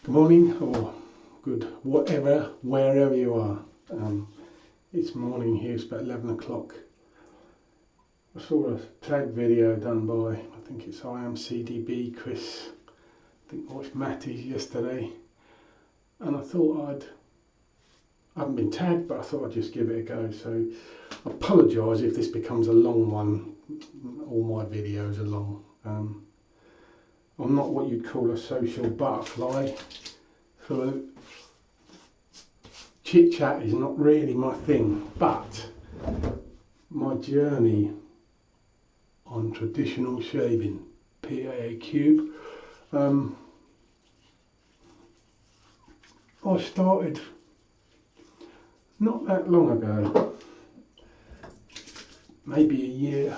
Good morning or good whatever, wherever you are. It's morning here, it's about 11 o'clock. I saw a tag video done by, I think it's IMCDB, Chris. I think I watched Matty's yesterday. And I thought I haven't been tagged, but I thought I'd just give it a go. So I apologise if this becomes a long one. All my videos are long. I'm not what you'd call a social butterfly, so chit chat is not really my thing, but my journey on traditional shaving, PAA cube, I started not that long ago, maybe a year,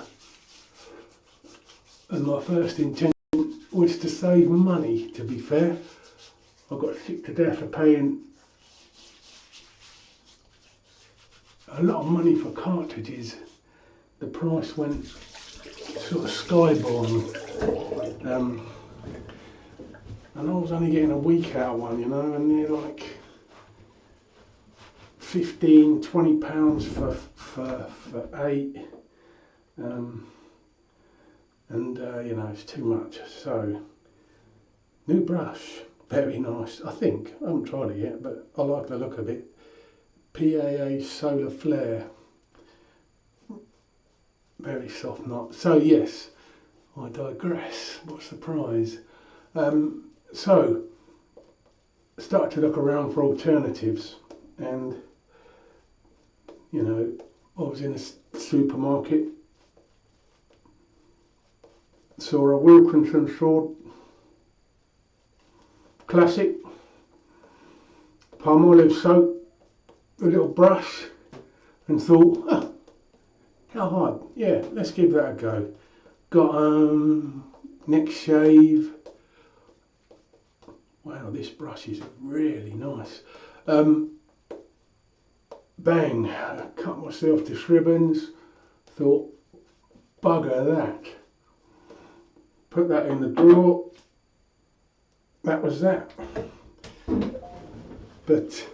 and my first intention was to save money. To be fair, I got sick to death of paying a lot of money for cartridges. The price went sort of skybound, and I was only getting a week out one, you know, and they're like £15–20 for 8, you know, it's too much. So new brush, very nice. I think I haven't tried it yet, but I like the look of it. PAA Solar Flare, very soft knot. So yes, I digress. What's the prize? So started to look around for alternatives, and you know, I was in a supermarket, saw a Wilkinson sword, classic, palm olive soap, a little brush, and thought, oh, how hard? Yeah, let's give that a go. Got next shave. Wow, this brush is really nice. Bang, cut myself to ribbons. Thought, bugger that. Put that in the drawer. That was that. But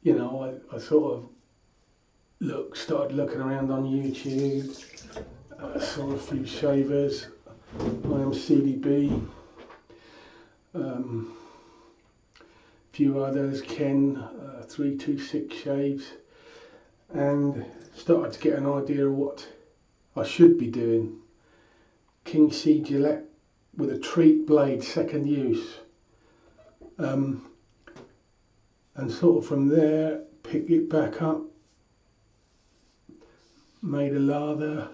you know, I sort of started looking around on YouTube, saw a few shavers, IMCDB, few others, Ken, 326 shaves, and started to get an idea of what I should be doing. King C Gillette with a treat blade, second use. And sort of from there, pick it back up, made a lather,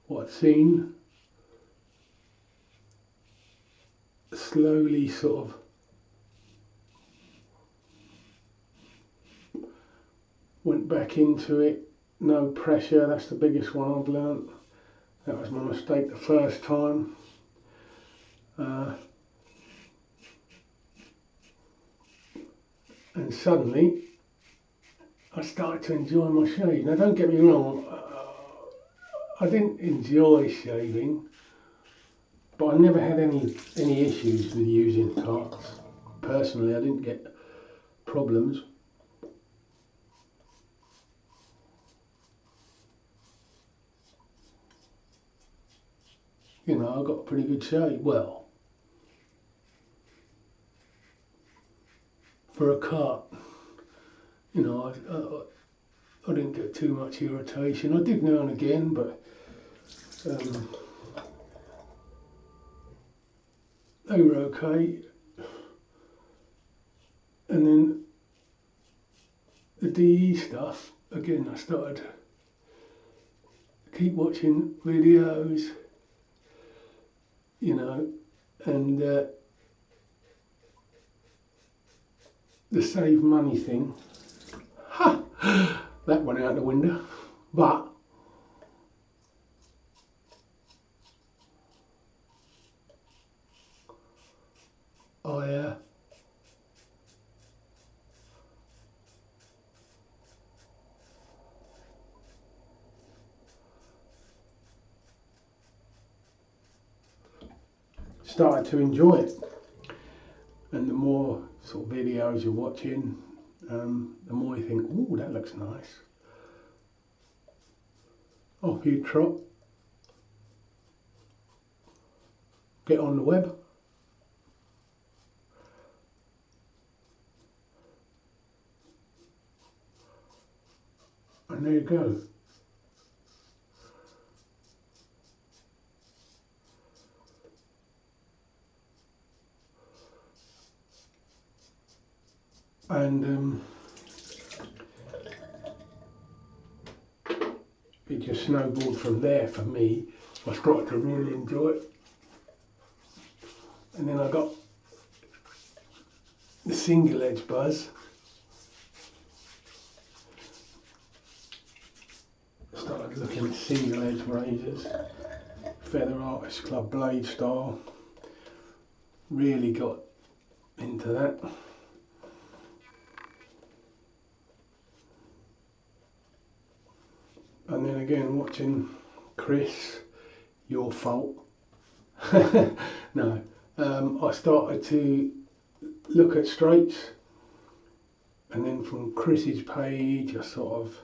what I'd seen, slowly sort of went back into it, no pressure. That's the biggest one I've learnt. That was my mistake the first time. And suddenly I started to enjoy my shave. Now don't get me wrong, I didn't enjoy shaving, but I never had any issues with using carts. Personally, I didn't get problems. You know, I got a pretty good shave. Well, for a cart, you know, I didn't get too much irritation. I did now and again, but they were okay. And then the DE stuff, again, I started to keep watching videos, you know, and the save money thing, ha, that went out the window. But I started to enjoy it. And the more sort of videos you're watching, the more you think, oh, that looks nice. Off you trot, get on the web. And there you go. And it just snowballed from there for me. I started to really enjoy it. And then I got the single edge buzz. Started looking at single edge razors, Feather Artist Club blade style. Really got into that. And then again watching Chris, Your Fault. No, I started to look at straights, and then from Chris's page I sort of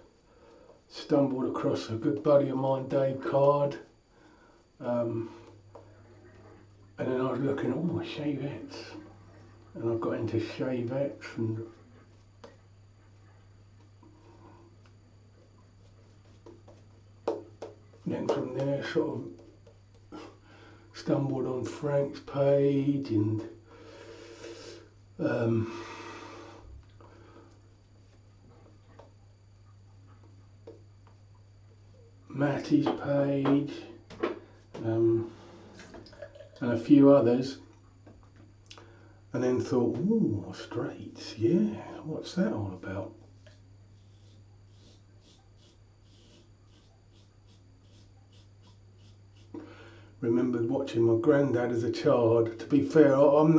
stumbled across a good buddy of mine, Dave Card, and then I was looking at all my shavettes, and I got into shavettes, and then from there sort of stumbled on Frank's page and Matty's page, and a few others, and then thought, ooh, straights, yeah, what's that all about? Remembered watching my granddad as a child. To be fair, I'm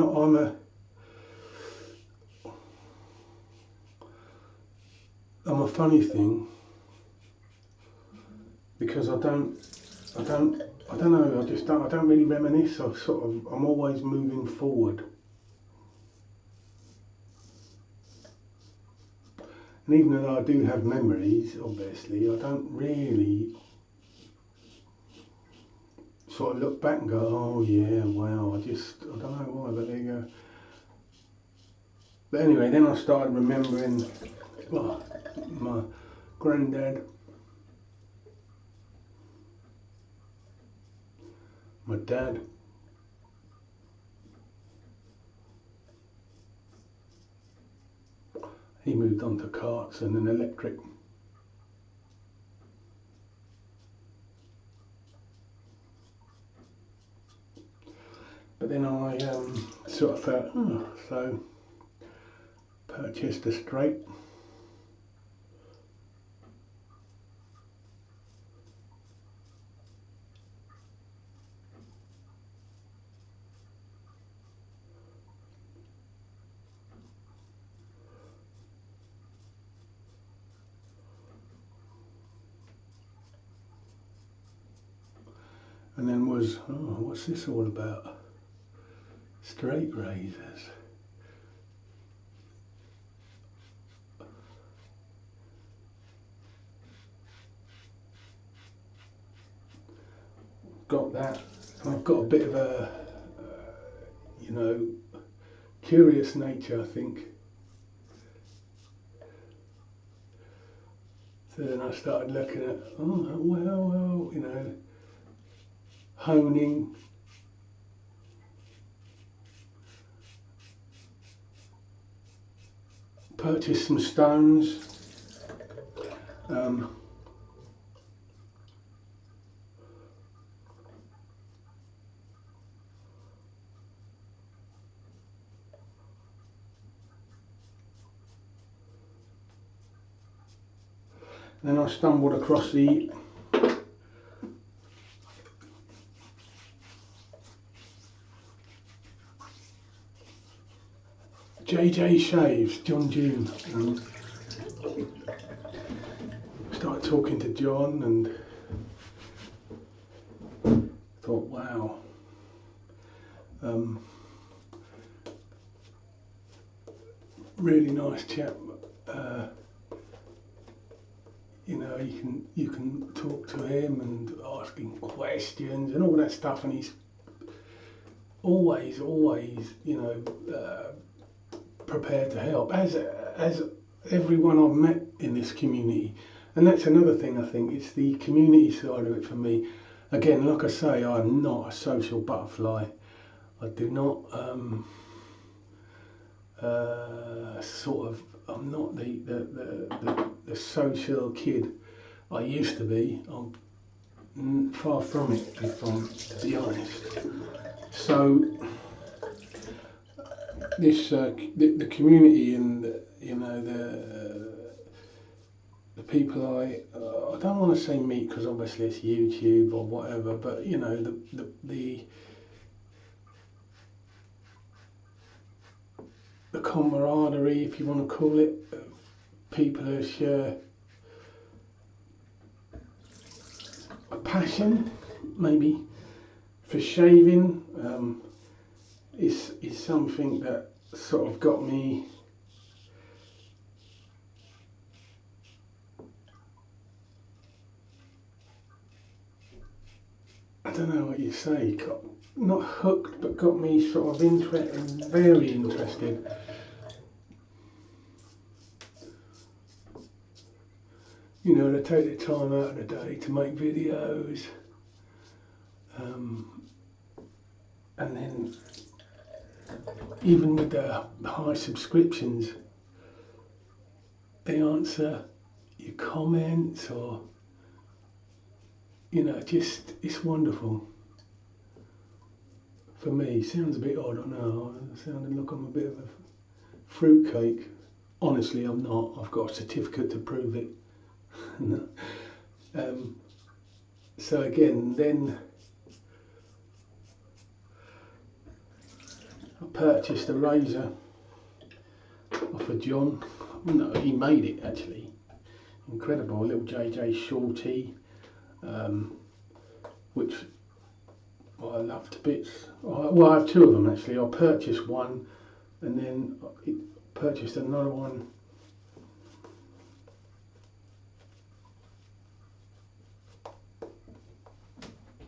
a funny thing, because I don't know, I don't really reminisce. I'm always moving forward. And even though I do have memories, obviously, I don't really sort of look back and go, oh yeah, wow, I don't know why, but there you go. But anyway, then I started remembering my granddad, my dad, he moved on to carts and then electric. But then I sort of felt, oh, so purchased a straight. And then was, oh, what's this all about? Straight razors. Got that. I've got a bit of a, curious nature, I think. So then I started looking at, oh, well, honing. Purchased some stones. Then I stumbled across the JJ Shaves, John June. Started talking to John and thought, wow. really nice chap. You know, you can talk to him and ask him questions and all that stuff, and he's always, you know, prepared to help, as everyone I've met in this community. And that's another thing, I think, it's the community side of it for me. Again, like I say, I'm not a social butterfly. I do not I'm not the social kid I used to be. I'm far from it, to be honest. So this the community and you know the people I don't want to say meet, because obviously it's YouTube or whatever, but you know the camaraderie, if you want to call it, of people who share a passion, maybe, for shaving, is something that sort of got me I don't know what you say, not hooked, but got me sort of very interested. You know, to take the time out of the day to make videos, and then even with the high subscriptions, they answer your comments, or you know, just it's wonderful. For me, sounds a bit odd, I know. Sounding like I'm a bit of a fruitcake. Honestly, I'm not. I've got a certificate to prove it. So again, then I purchased a razor off of John. No, he made it actually. Incredible, a little JJ Shorty, which I love to bits. Well, I have two of them actually. I purchased one, and then I purchased another one.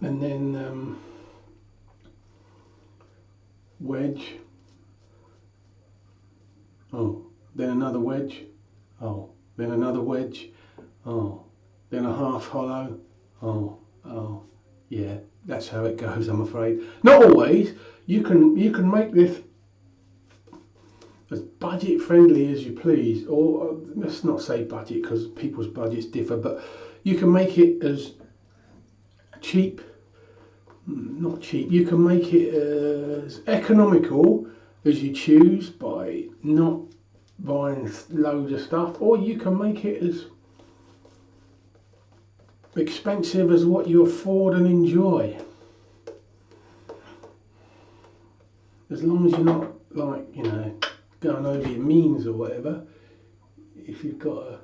And then wedge. Oh, then another wedge. Oh, then another wedge. Oh, then a half hollow. Oh, yeah. That's how it goes, I'm afraid. Not always. You can make this as budget friendly as you please, or let's not say budget because people's budgets differ, but you can make it as cheap. Not cheap. You can make it as economical as you choose by not buying loads of stuff, or you can make it as expensive as what you afford and enjoy. As long as you're not, like, you know, going over your means or whatever. If you've got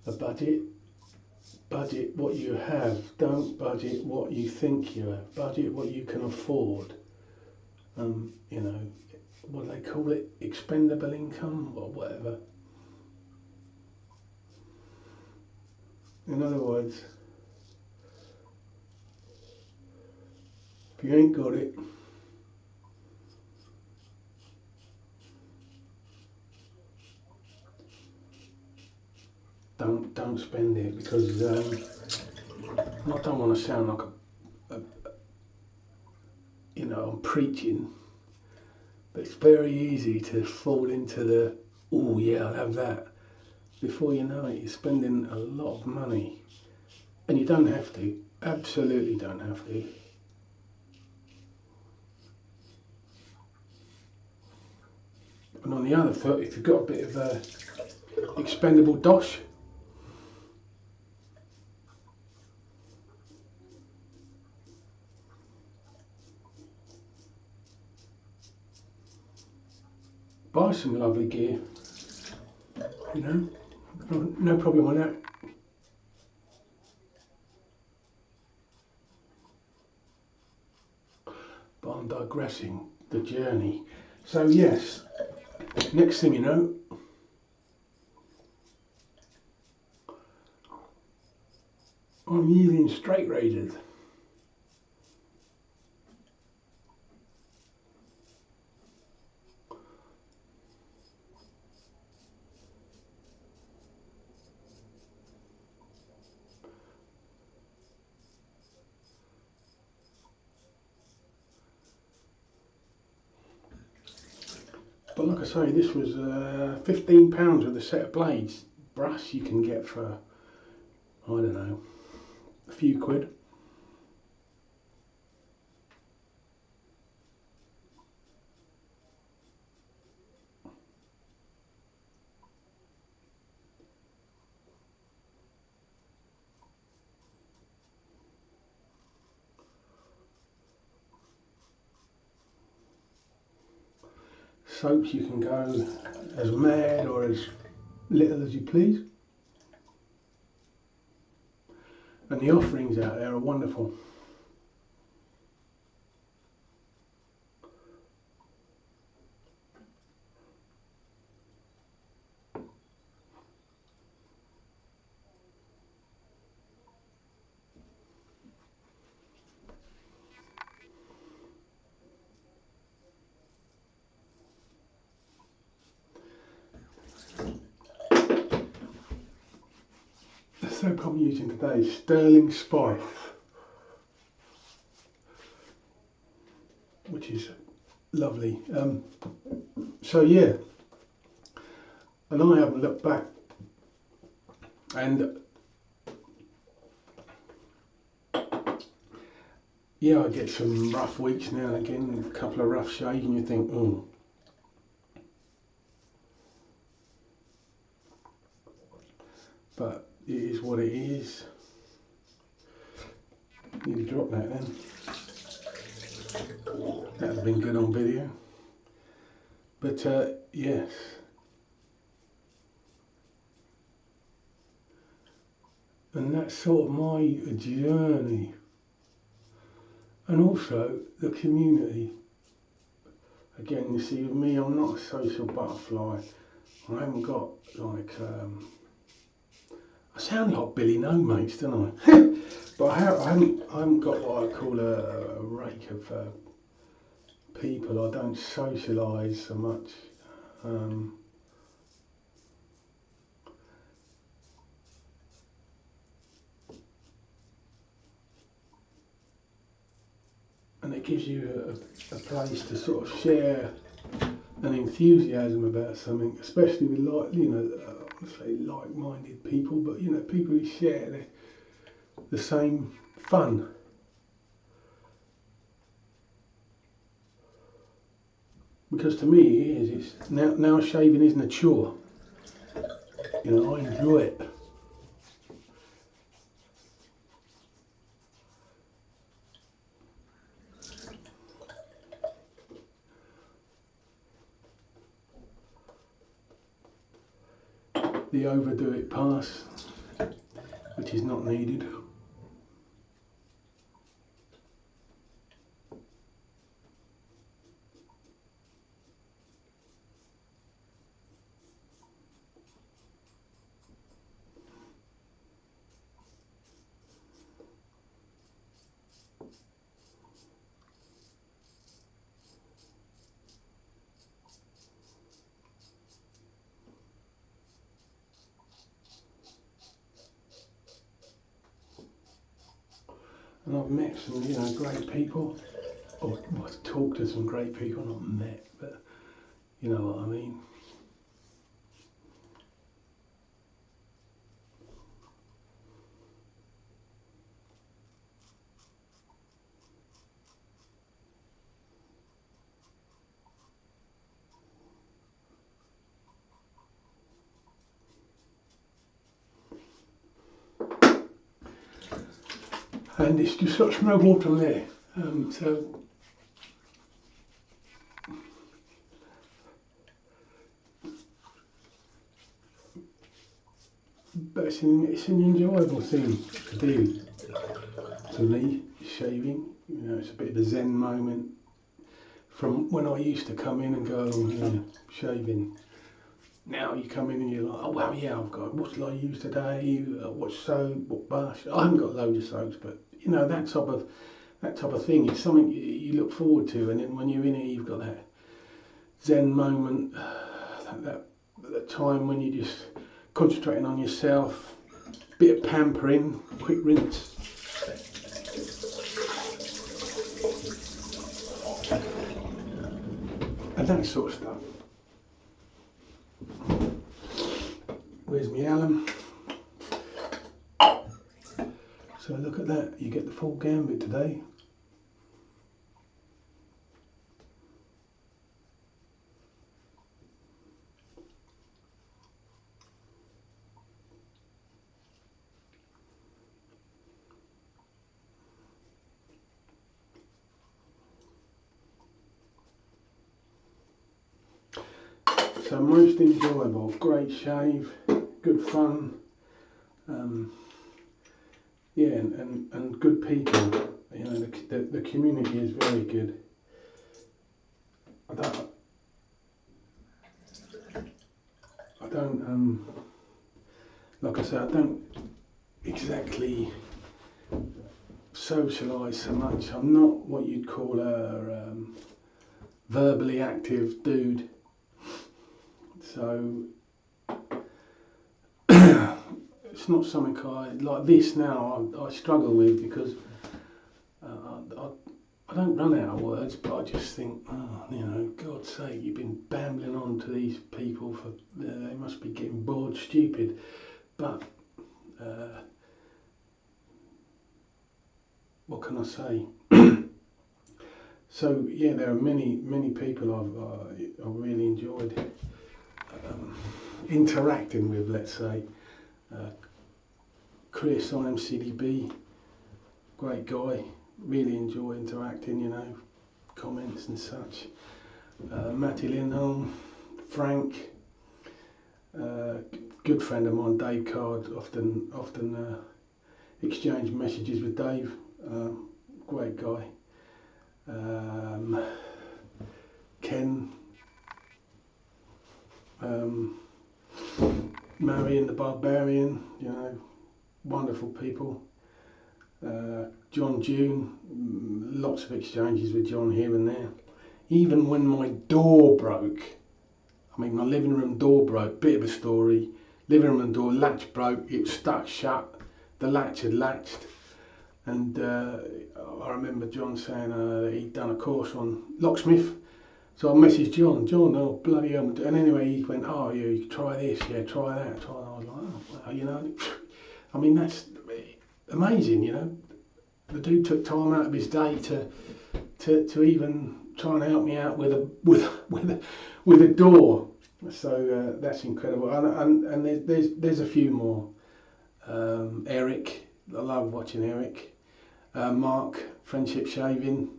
a budget what you have. Don't budget what you think you have. Budget what you can afford. You know, what do they call it? Expendable income or whatever. In other words, if you ain't got it, don't spend it, because I don't want to sound like you know, I'm preaching, but it's very easy to fall into the, oh yeah, I'll have that. Before you know it, you're spending a lot of money, and you don't have to. Absolutely don't have to. And on the other foot, if you've got a bit of expendable dosh, buy some lovely gear, you know, no problem with that. But I'm digressing, the journey. So yes, next thing you know, I'm using straight razors. But like I say, this was £15 with a set of blades. Brass you can get for, I don't know, a few quid. Soaps you can go as mad or as little as you please. And the offerings out there are wonderful. The soap I'm using today is Sterling Spice, which is lovely. So yeah, and I haven't looked back, and yeah, I get some rough weeks now and again, a couple of rough shades, and you think, oh. But it is what it is. Need to drop that then. That would have been good on video. But yes. And that's sort of my journey. And also the community. Again, you see with me, I'm not a social butterfly. I haven't got like, I sound like Billy No Mates, don't I? But I haven't got what I call a rake of people. I don't socialise so much. And it gives you a place to sort of share an enthusiasm about something, especially with say like-minded people, but people who share the same fun. Because to me it is. It's now shaving isn't a chore. I enjoy it. The overdo it pass, which is not needed. And I've met some, great people, or I've talked to some great people, not met, but you know what I mean. And it's just such no water there, so but it's an enjoyable thing to do. To me, shaving, it's a bit of a zen moment from when I used to come in and go, you know, shaving. Now you come in and you're like, oh well, yeah, I've got, what shall I use today? What soap? What brush? I haven't got loads of soaps, but you know, that type of thing. It's something you look forward to, and then when you're in it, you've got that Zen moment, that time when you're just concentrating on yourself, bit of pampering, quick rinse. And that sort of stuff. Where's my alum? So look at that, you get the full gambit today. So most enjoyable, great shave, good fun, yeah, and good people. You know, the community is very good. I don't, like I say, I don't exactly socialise so much. I'm not what you'd call a verbally active dude. So it's not something I like this now. I struggle with because I don't run out of words, but I just think, oh, you know, God's sake, you've been bambling on to these people for they must be getting bored, stupid. But what can I say? So yeah, there are many people I've really enjoyed interacting with, let's say. Chris on MCDB, great guy, really enjoy interacting, you know, comments and such. Matty Lindholm, Frank, good friend of mine, Dave Card, often exchange messages with Dave, great guy. Ken, Marion the Barbarian, you know, wonderful people. John June, lots of exchanges with John here and there. Even when my door broke, I mean my living room door broke, bit of a story. Living room door latch broke, it was stuck shut, the latch had latched, and I remember John saying he'd done a course on locksmith. So I messaged John, oh bloody hell, and anyway he went, oh yeah, you try this, yeah, try that, try that. I was like, oh well, you know, I mean that's amazing, you know. The dude took time out of his day to even try and help me out with a door. So that's incredible. And there's a few more. Eric, I love watching Eric. Mark, Friendship Shaving,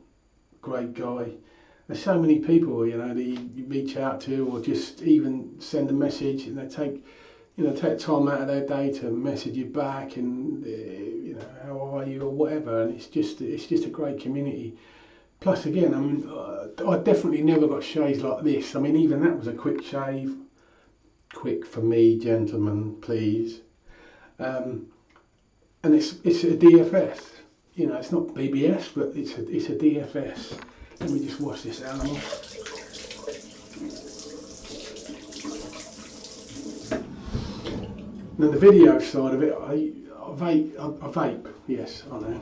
great guy. There's so many people, you know, that you reach out to or just even send a message, and they take time out of their day to message you back and you know, how are you or whatever, and it's just a great community. Plus again, I mean, I definitely never got shaves like this. I mean, even that was a quick shave. Quick for me, gentlemen, please. And it's a DFS. You know, it's not BBS, but it's a DFS. Let me just wash this out. Now the video side of it, I vape. Yes, I know.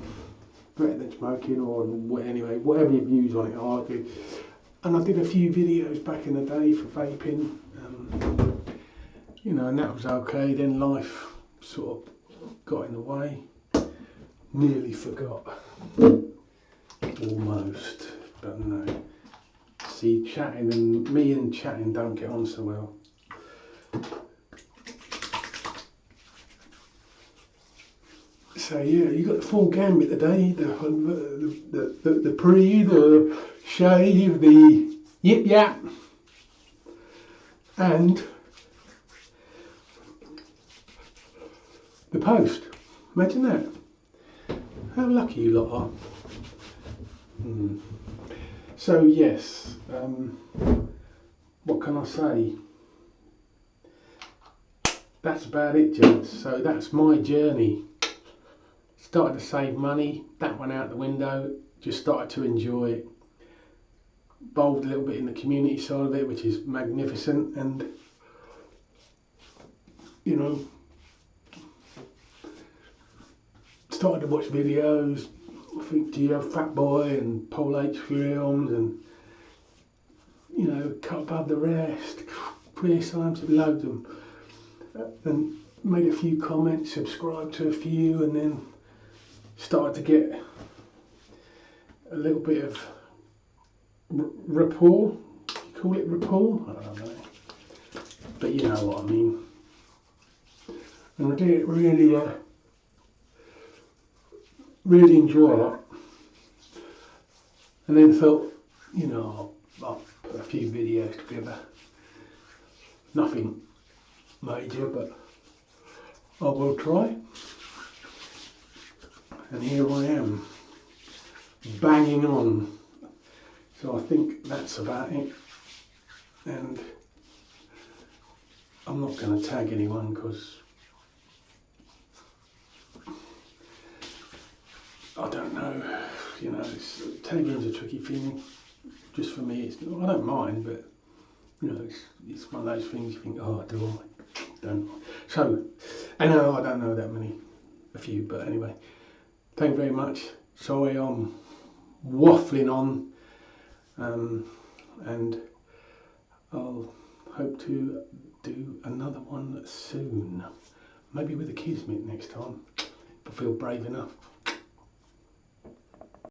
Better than smoking or anyway, whatever your views on it are, I do. And I did a few videos back in the day for vaping, you know, and that was okay. Then life sort of got in the way. Nearly forgot. Almost, but no. See, chatting and chatting don't get on so well. So yeah, you got the full gambit today. The pre, the shave, the yip yap, and the post. Imagine that. How lucky you lot are. So yes, what can I say? That's about it, gents. So that's my journey. Started to save money, that went out the window, just started to enjoy it. Involved a little bit in the community side of it, which is magnificent, and you know, started to watch videos. I think Geo Fat Boy and Paul H films, and you know, Cut Above the Rest, Chris Science, loads of them, and made a few comments, subscribed to a few, and then started to get a little bit of rapport. You call it rapport? I don't know, but you know what I mean. And I did really enjoy it. And then thought, you know, I'll put a few videos together. Nothing major, but I will try. And here I am, banging on. So I think that's about it. And I'm not going to tag anyone because I don't know, you know, tagging's a tricky thing. Just for me, I don't mind, but you know, it's one of those things you think, oh, do I? Don't I? So, I know I don't know that many, a few, but anyway, thank you very much. Sorry I'm waffling on, and I'll hope to do another one soon. Maybe with a kismet next time, if I feel brave enough.